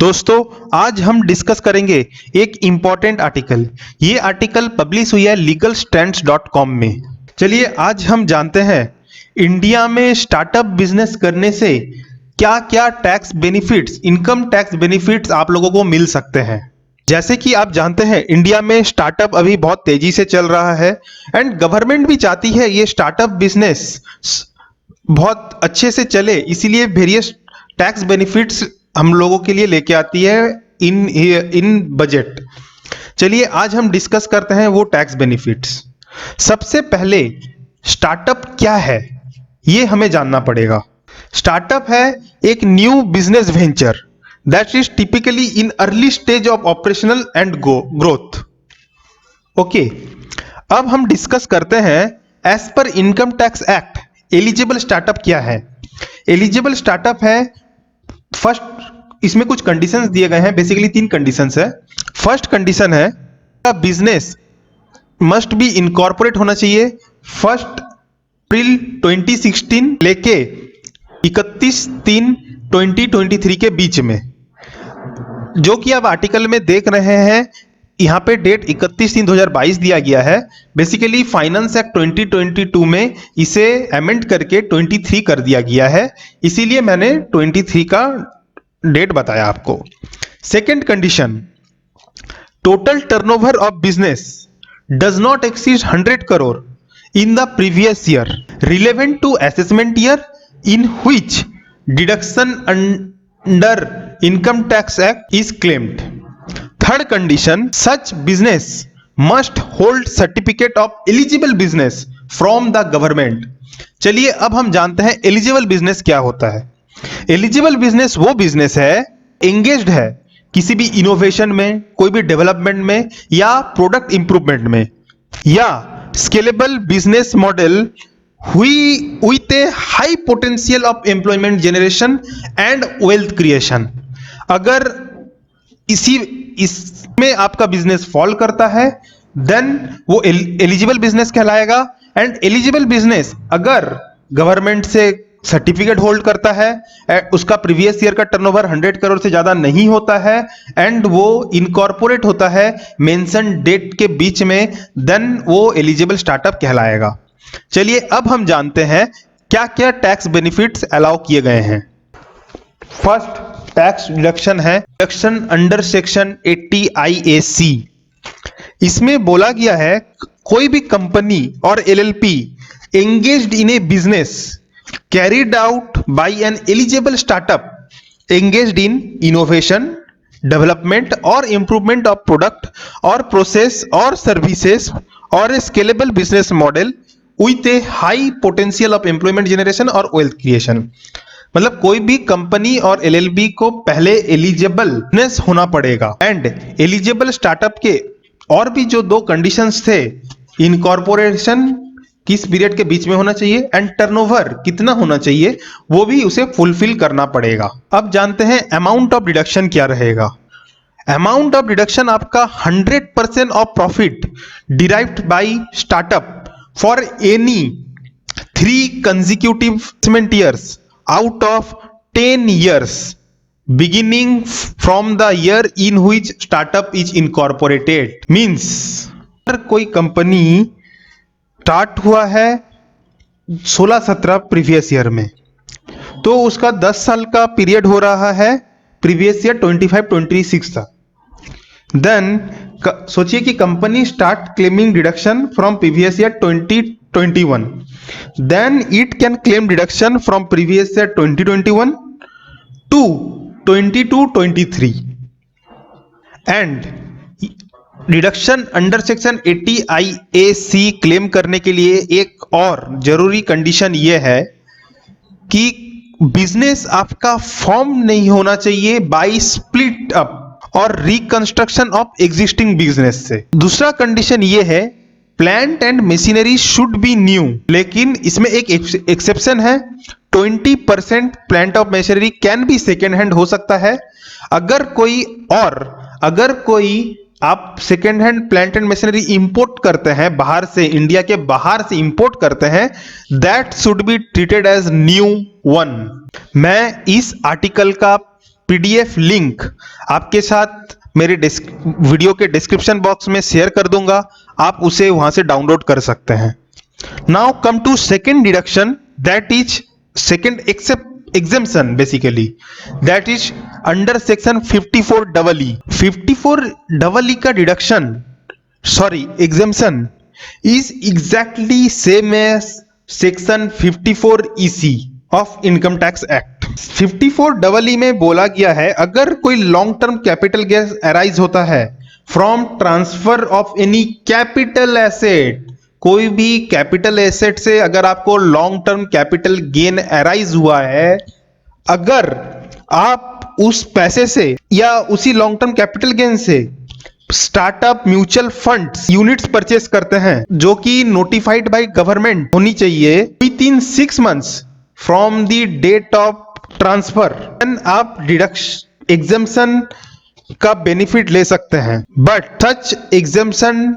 दोस्तों, आज हम डिस्कस करेंगे एक इम्पॉर्टेंट आर्टिकल। ये आर्टिकल पब्लिश हुई है legalstands.com में। चलिए आज हम जानते हैं इंडिया में स्टार्टअप बिजनेस करने से क्या क्या tax benefits, income tax benefits आप लोगों को मिल सकते हैं। जैसे कि आप जानते हैं इंडिया में स्टार्टअप अभी बहुत तेजी से चल रहा है एंड गवर्नमेंट भी चाहती है ये स्टार्टअप बिजनेस बहुत अच्छे से चले, इसीलिए वेरियस टैक्स बेनिफिट्स हम लोगों के लिए लेके आती है इन बजट। चलिए आज हम डिस्कस करते हैं वो टैक्स बेनिफिट्स। सबसे पहले स्टार्टअप क्या है ये हमें जानना पड़ेगा। स्टार्टअप है एक new business venture that is typically in early stage of operational and growth. Okay, अब हम डिस्कस करते हैं as per income tax act eligible startup क्या है। एलिजिबल स्टार्टअप है, फर्स्ट इसमें कुछ कंडीशंस दिए गए हैं, बेसिकली 3 कंडीशंस है। फर्स्ट कंडीशन है बिजनेस मस्ट बी इनकॉर्पोरेट होना चाहिए 1 अप्रैल 2016 लेके 31/3/2023 के बीच में। जो कि आप आर्टिकल में देख रहे हैं, यहाँ पे डेट 31/3/2022 दिया गया है। बेसिकली फाइनेंस एक्ट 2022 में इसे अमेंड करके 23 कर दिया गया है, इसीलिए मैंने 23 का डेट बताया आपको। Second condition, total turnover of business does not exceed 100 crore in the previous year relevant to assessment year in which deduction under income tax act is claimed. Third condition, such business must hold certificate of eligible business from the government. चलिए अब हम जानते हैं eligible business क्या होता है। Eligible business वो business है एंगेज्ड है किसी भी इनोवेशन में, कोई भी डेवलपमेंट में या प्रोडक्ट इंप्रूवमेंट में, या scalable business model with A high potential of employment generation and wealth creation. अगर इसमें आपका बिजनेस फॉल करता है देन वो एलिजिबल बिजनेस कहलाएगा। एंड एलिजिबल बिजनेस अगर गवर्नमेंट से सर्टिफिकेट होल्ड करता है, उसका प्रीवियस ईयर का टर्नओवर 100 करोड़ से ज्यादा नहीं होता है एंड वो इनकॉर्पोरेट होता है मेंशन डेट के बीच में, देन वो एलिजिबल स्टार्टअप कहलाएगा। चलिए अब हम जानते हैं क्या क्या टैक्स बेनिफिट्स अलाउ किए गए हैं। फर्स्ट टैक्स डिडक्शन है, डिडक्शन अंडर सेक्शन 80 IAC। इसमें बोला गया है कोई भी कंपनी और LLP engaged in A business carried out by an eligible startup engaged in innovation, development or improvement of product or process or services or a scalable business model with a high potential of employment generation or wealth creation। मतलब कोई भी company और LLB को पहले eligible business होना पड़ेगा and eligible startup के और भी जो 2 कंडीशंस थे, इनकॉर्पोरेशन किस पीरियड के बीच में होना चाहिए एंड टर्नओवर कितना होना चाहिए, वो भी उसे फुलफिल करना पड़ेगा। अब जानते हैं अमाउंट ऑफ डिडक्शन क्या रहेगा। अमाउंट ऑफ डिडक्शन आपका 100% of profit derived bye startup for any 3 consecutive investment years out of 10 years beginning from the year in which startup is incorporated। Means अगर कोई कंपनी स्टार्ट हुआ है 16-17 previous year में, तो उसका 10 साल का पीरियड हो रहा है प्रीवियस ईयर 25-26 तक। देन सोचिए कि company start claiming deduction from previous year 2021, then it can claim deduction from previous year 2021 to 22-23 and deduction under section 80 IAC claim करने के लिए एक और जरूरी कंडीशन यह है कि बिजनेस आपका फॉर्म नहीं होना चाहिए बाय स्प्लिट अप और रिकंस्ट्रक्शन ऑफ एग्जिस्टिंग बिजनेस से। दूसरा कंडीशन यह है plant and machinery should be new, लेकिन इसमें एक एक्सेप्शन है, 20% plant of machinery can be second hand हो सकता है। अगर कोई आप second hand plant and machinery import करते हैं बाहर से, इंडिया के बाहर से इंपोर्ट करते हैं, that should be treated as new one. मैं इस आर्टिकल का पीडीएफ लिंक आपके साथ मेरे वीडियो के डिस्क्रिप्शन बॉक्स में शेयर कर दूंगा, आप उसे वहां से डाउनलोड कर सकते हैं। Now come to second deduction, that is second exemption basically, that is under section 54EE। 54EE का deduction exemption is exactly same as section 54EC of Income Tax Act। 54EE में बोला गया है अगर कोई long term capital gain arise होता है from transfer of any capital asset, कोई भी कैपिटल एसेट से अगर आपको long term capital gain arise हुआ है, अगर आप उस पैसे से या उसी लॉन्ग टर्म कैपिटल गेन से startup mutual funds units purchase करते हैं जो कि नोटिफाइड बाय गवर्नमेंट होनी चाहिए within 6 months from the date of transfer, then आप डिडक्शन एग्जेम्पशन का बेनिफिट ले सकते हैं। But such exemption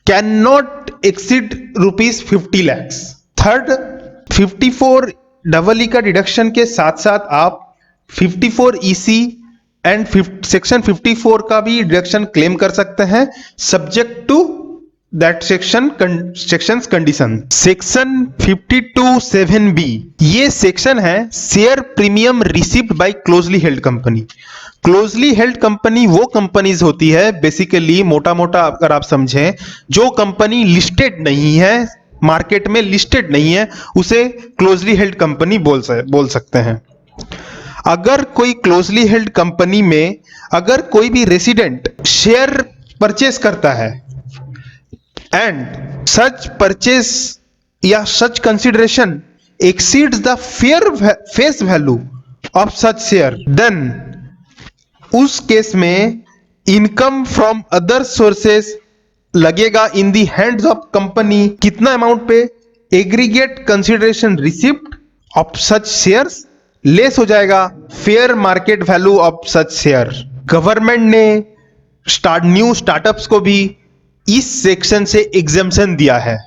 can not exceed ₹50 lakhs। Third 54EE का डिडक्शन के साथ साथ आप 54EC एंड सेक्शन 54 का भी डिडक्शन क्लेम कर सकते हैं subject to that sections condition. Section 52(7)(b ये सेक्शन है share premium received by closely held company. Closely held company वो कंपनीज होती है बेसिकली, मोटा मोटा अगर आप समझें, जो कंपनी लिस्टेड नहीं है, मार्केट में लिस्टेड नहीं है, उसे क्लोजली हेल्ड कंपनी बोल सकते हैं। अगर कोई क्लोजली हेल्ड कंपनी में अगर कोई भी रेसिडेंट शेयर परचेस करता है एंड सच परचेस या such consideration exceeds the face value of such share, then उस केस में इनकम फ्रॉम अदर सोर्सेस लगेगा in the hands of company. कितना amount pay? Aggregate consideration receipt of such shares less हो जाएगा fair market value of such share. Government ने new startups को भी इस सेक्शन से एग्जेम्पशन दिया है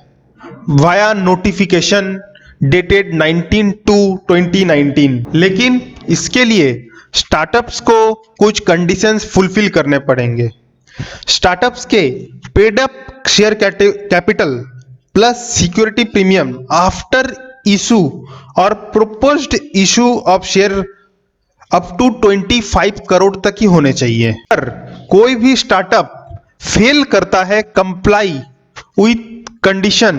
वाया नोटिफिकेशन डेटेड 19/2/2019, लेकिन इसके लिए स्टार्टअप्स को कुछ कंडीशंस फुलफिल करने पड़ेंगे। स्टार्टअप्स के paid up share capital plus security premium after issue और proposed issue of share up to 25 crore तक ही होने चाहिए। अगर कोई भी स्टार्टअप फेल करता है कंप्लाई विथ कंडीशन,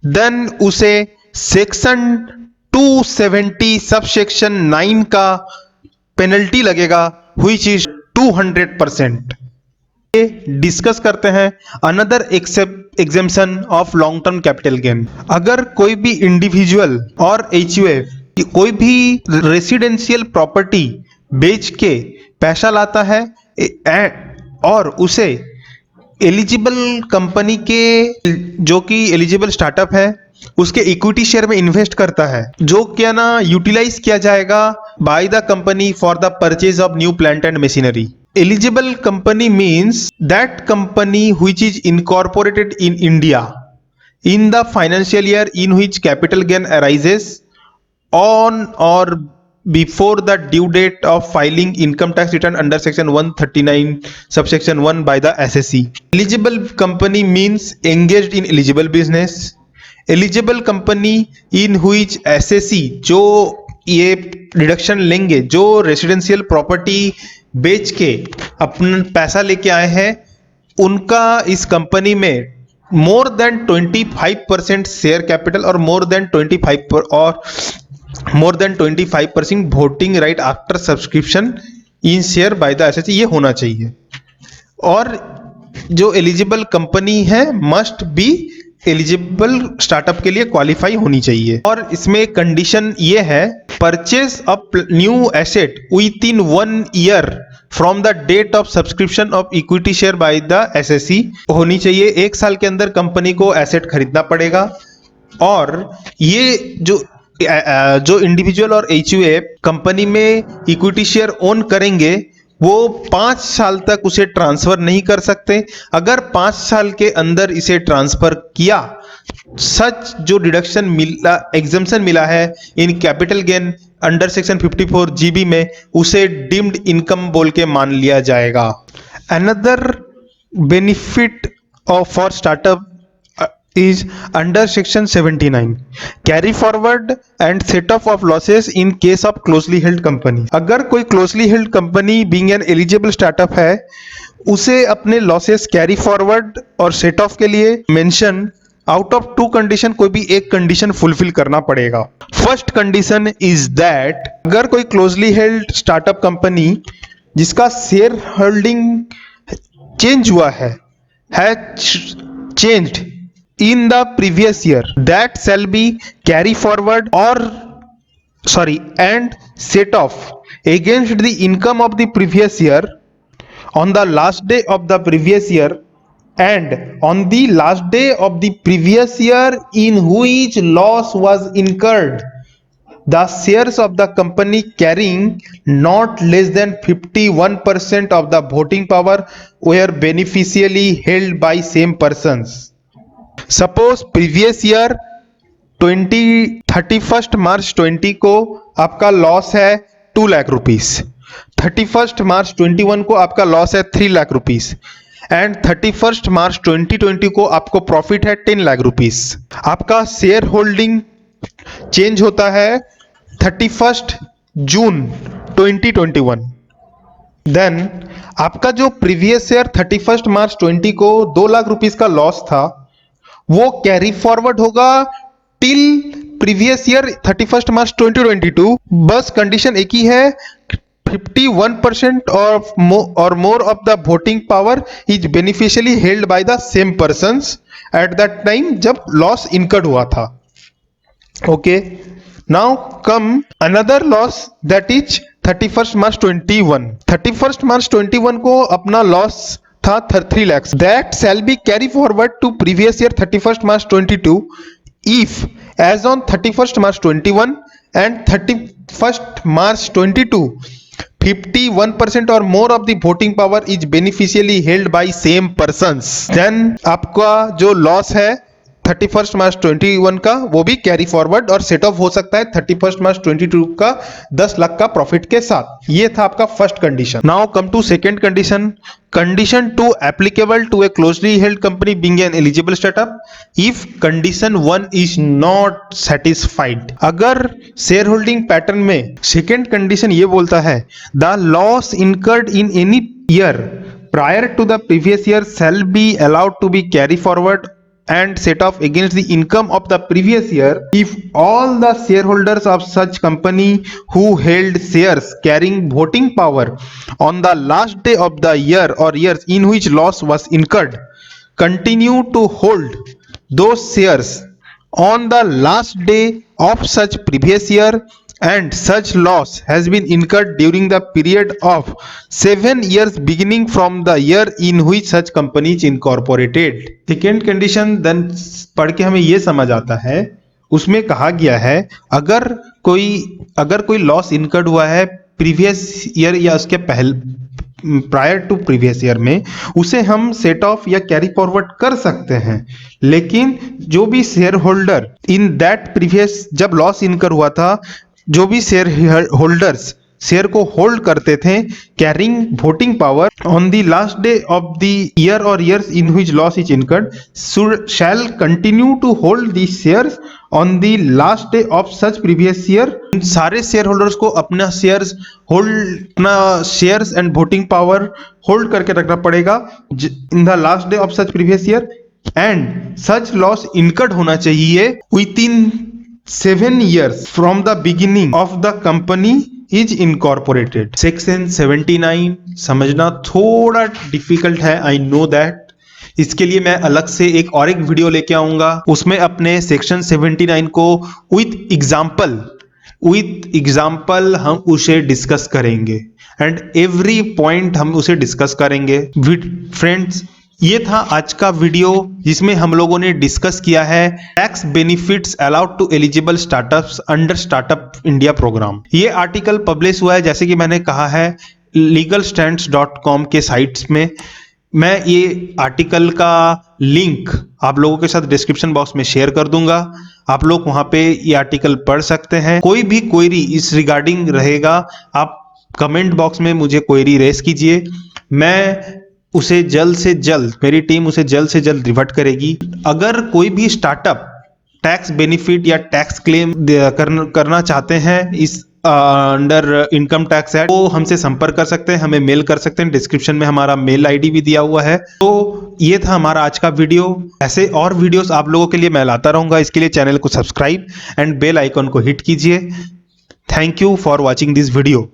देन उसे सेक्शन 270 सब सेक्शन 9 का पेनल्टी लगेगा व्हिच इज 200%। डिस्कस करते हैं another exemption of long term capital gain. अगर कोई भी इंडिविजुअल और HUF कोई भी रेसिडेंशियल प्रॉपर्टी बेच के पैसा लाता है और उसे एलिजिबल कंपनी के जो कि एलिजिबल स्टार्टअप है उसके इक्विटी शेयर में इन्वेस्ट करता है, जो क्या ना यूटिलाइज किया जाएगा by the company for the purchase of new plant and machinery. Eligible company means that company which is incorporated in India in the financial year in which capital gain arises on or before the due date of filing income tax return under section 139 subsection 1 by the SSE। Eligible company means engaged in eligible business। Eligible company in which SSE जो ये deduction लेंगे, जो residential property बेच के अपना पैसा लेके आए हैं, उनका इस कंपनी में मोर देन 25% शेयर कैपिटल और more than 25% voting right after subscription in share by the SSC ये होना चाहिए। और जो एलिजिबल कंपनी है मस्ट बी एलिजिबल स्टार्टअप के लिए क्वालिफाई होनी चाहिए। और इसमें कंडीशन ये है purchase of new asset within 1 year from the date of subscription of equity share by the SSC होनी चाहिए। 1 साल के अंदर कंपनी को एसेट खरीदना पड़ेगा। और ये जो इंडिविजुअल और HUF कंपनी में इक्विटी शेयर ओन करेंगे वो 5 साल तक उसे ट्रांसफर नहीं कर सकते। अगर 5 साल के अंदर इसे ट्रांसफर किया, सच जो डिडक्शन मिला, एग्जम्पशन मिला है in capital gain under section 54 GB में, उसे डीम्ड इनकम बोल के मान लिया जाएगा। Another benefit of for startup is under section 79 carry forward and set off of losses in case of closely held company। अगर कोई closely held company being an eligible startup है, उसे अपने losses कैरी फॉरवर्ड और set of के लिए mention out of 2 condition कोई भी एक कंडीशन फुलफिल करना पड़ेगा। फर्स्ट कंडीशन इज दैट अगर कोई क्लोजली हेल्ड स्टार्टअप कंपनी जिसका शेयर होल्डिंग चेंज हुआ है changed in the previous year, that shall be carry forward and set off against the income of the previous year on the last day of the previous year and on the last day of the previous year in which loss was incurred, the shares of the company carrying not less than 51% of the voting power were beneficially held by same persons। Suppose previous year 31 मार्च 20 को आपका loss है 2 lakh rupees, 31 मार्च 21 को आपका loss है 3 lakh rupees and 31 मार्च 2020 को आपको profit है 10 lakh rupees. आपका शेयर होल्डिंग चेंज होता है 31 जून 2021। देन आपका जो प्रीवियस ईयर 31 मार्च 20 को 2 लाख रुपीस का लॉस था, वो कैरी फॉरवर्ड होगा टिल प्रीवियस ईयर 31 मार्च 2022। बस कंडीशन एक ही है, 51% और more of the voting power is beneficially held by the same persons at that time जब लॉस इनकर्ड हुआ था। Okay, now come another loss that is 31 मार्च 21। 31 मार्च 21 को अपना लॉस था 3 lakhs, that shall be carry forward to previous year 31st March 22 if as on 31st March 21 and 31st March 22 51% or more of the voting power is beneficially held by same persons, then आपका जो loss है 31 मार्च 21 का वो भी carry forward और set of हो सकता है 31 मार्च 22 का 10 लाख का प्रॉफिट के साथ। ये था आपका first condition. Now come to second condition. Condition 2 applicable to a closely held company being an eligible startup if condition 1 is not satisfied. अगर शेयर होल्डिंग पैटर्न में सेकंड कंडीशन ये बोलता है the loss incurred in any year prior to the previous year shall be allowed to be carry forward and set off against the income of the previous year if all the shareholders of such company who held shares carrying voting power on the last day of the year or years in which loss was incurred continue to hold those shares on the last day of such previous year and such loss has been incurred during the period of 7 years beginning from the year in which such company is incorporated। Second condition then पढ़ के हमें यह समझ आता है, उसमें कहा गया है अगर कोई लॉस इनकर्ड हुआ है प्रीवियस ईयर या उसके पहले प्रायर टू प्रीवियस ईयर में, उसे हम सेट ऑफ या कैरी फॉरवर्ड कर सकते हैं, लेकिन जो भी share holder in that previous जब लॉस इनकर हुआ था, जो भी शेयर होल्डर्स शेयर को होल्ड करते थे carrying voting power on the last day of the year और years in which loss is incurred shall continue to hold the shares on the last day of such previous year. सारे share holders को अपना shares and voting power hold करके रखना पड़ेगा in the last day of such previous year and such loss incurred होना चाहिए with in 7 years from the beginning of the company is incorporated। Section 79 समझना थोड़ा difficult है, आई नो दैट। इसके लिए मैं अलग से एक वीडियो लेके आऊंगा, उसमें अपने सेक्शन 79 को विथ एग्जाम्पल हम उसे डिस्कस करेंगे एंड एवरी पॉइंट हम उसे डिस्कस करेंगे। फ्रेंड्स, ये था आज का वीडियो जिसमें हम लोगों ने डिस्कस किया है tax benefits allowed to eligible startups under startup India programme. ये आर्टिकल पब्लिश हुआ है, जैसे कि मैंने कहा है legalstands.com के साइट्स में मैं ये आर्टिकल का लिंक आप लोगों के साथ डिस्क्रिप्शन बॉक्स में शेयर कर दूंगा। आप लोग वहां पे ये आर्टिकल पढ़ सकते हैं। कोई भी क्वेरी इस रिगार्डिंग रहेगा, आप कमेंट बॉक्स में मुझे क्वेरी रेस कीजिए, मैं उसे जल्द से जल्द, मेरी टीम उसे जल्द से जल्द रिवर्ट करेगी। अगर कोई भी स्टार्टअप टैक्स बेनिफिट या टैक्स क्लेम करना चाहते हैं इस अंडर इनकम टैक्स एक्ट, तो हमसे संपर्क कर सकते हैं, हमें मेल कर सकते हैं। डिस्क्रिप्शन में हमारा मेल आईडी भी दिया हुआ है। तो ये था हमारा आज का वीडियो। ऐसे और वीडियोस आप लोगों के लिए मैं लाता रहूंगा। इसके लिए चैनल को सब्सक्राइब एंड बेल आइकन को हिट कीजिए। Thank you for watching this video.